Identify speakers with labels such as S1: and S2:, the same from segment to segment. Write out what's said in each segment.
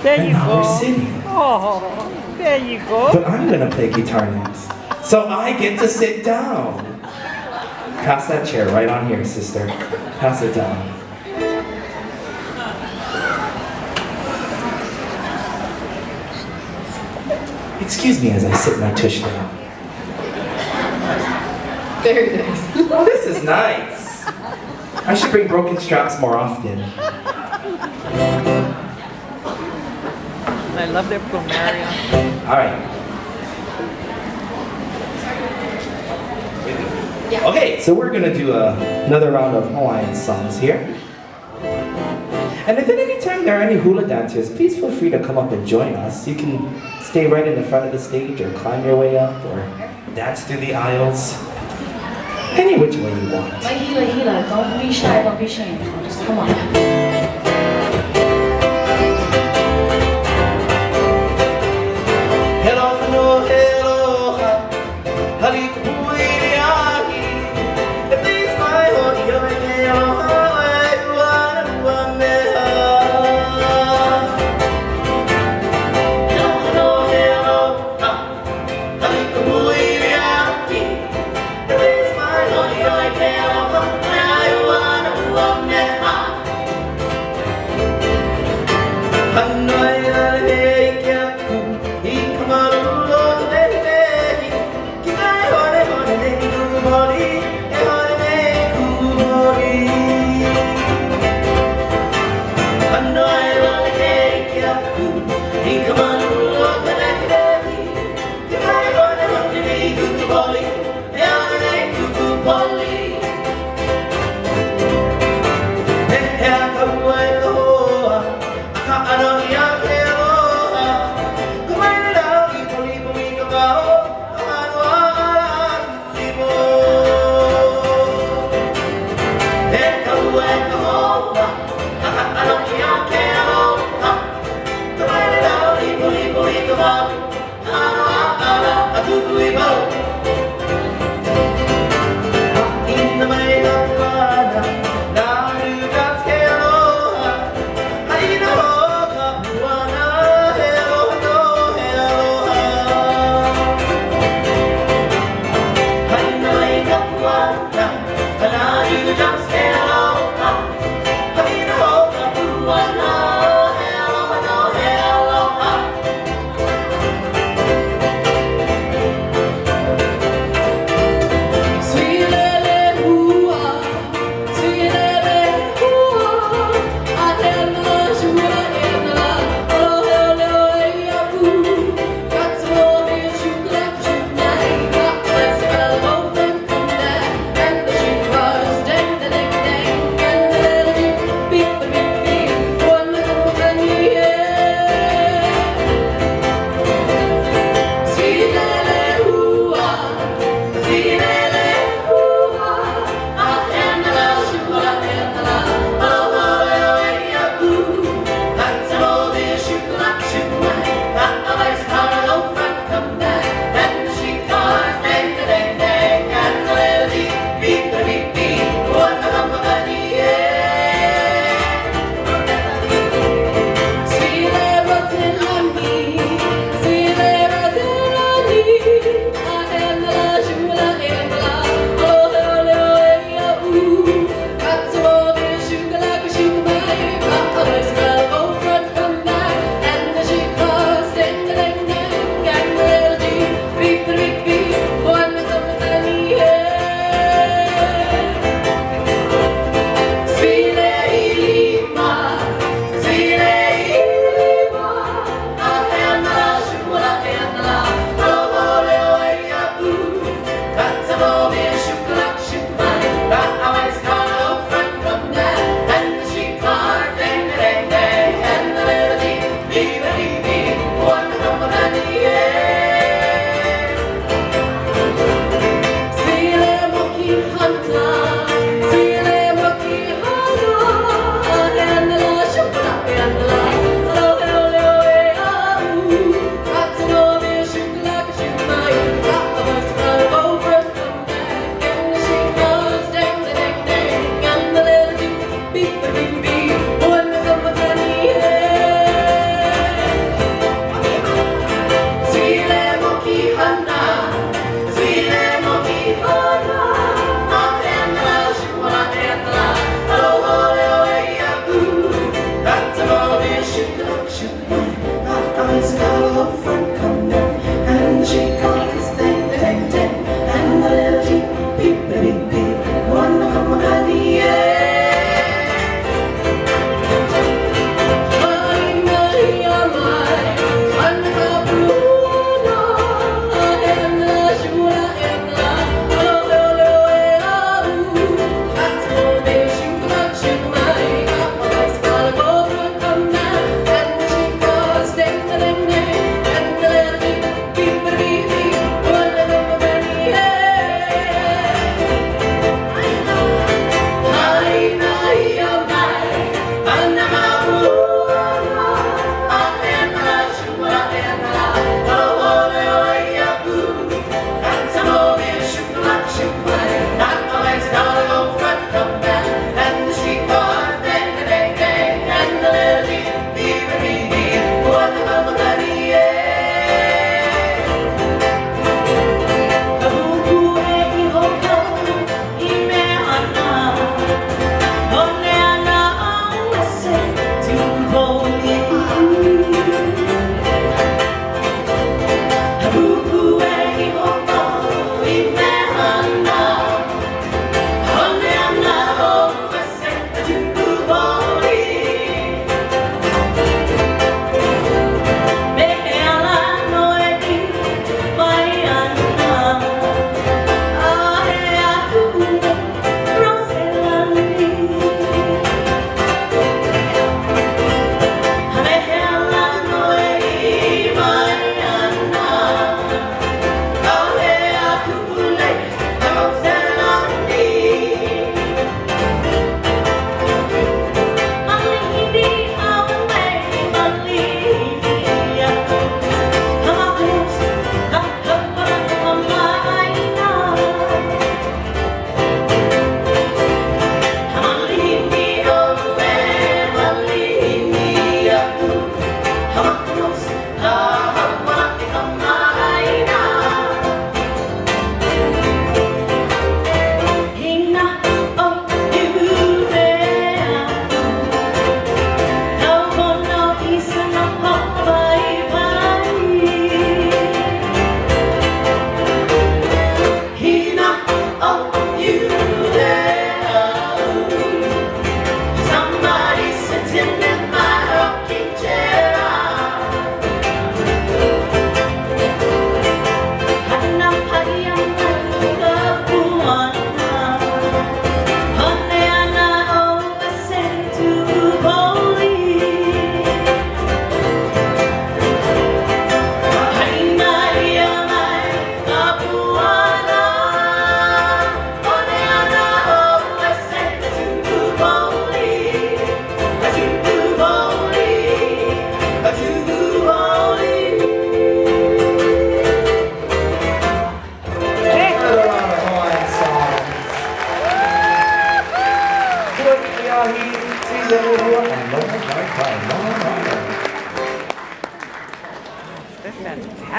S1: There
S2: and
S1: you
S2: now
S1: go.
S2: we're sitting.
S1: Oh, there you go.
S2: But I'm gonna play guitar next. So I get to sit down. Pass that chair right on here, sister. Pass it down. Excuse me as I sit my tush down.
S3: Very nice.
S2: Oh, this is nice. I should bring broken straps more often.
S1: I love their plumeria.
S2: All right.
S3: Yeah.
S2: Okay, so we're gonna do another round of Hawaiian songs here. And if at any time there are any hula dancers, please feel free to come up and join us. You can stay right in the front of the stage or climb your way up or dance through the aisles. Any which way you want.
S3: Like Hila, don't be shy, don't be shameful. Just come on.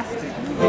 S1: Fantastic.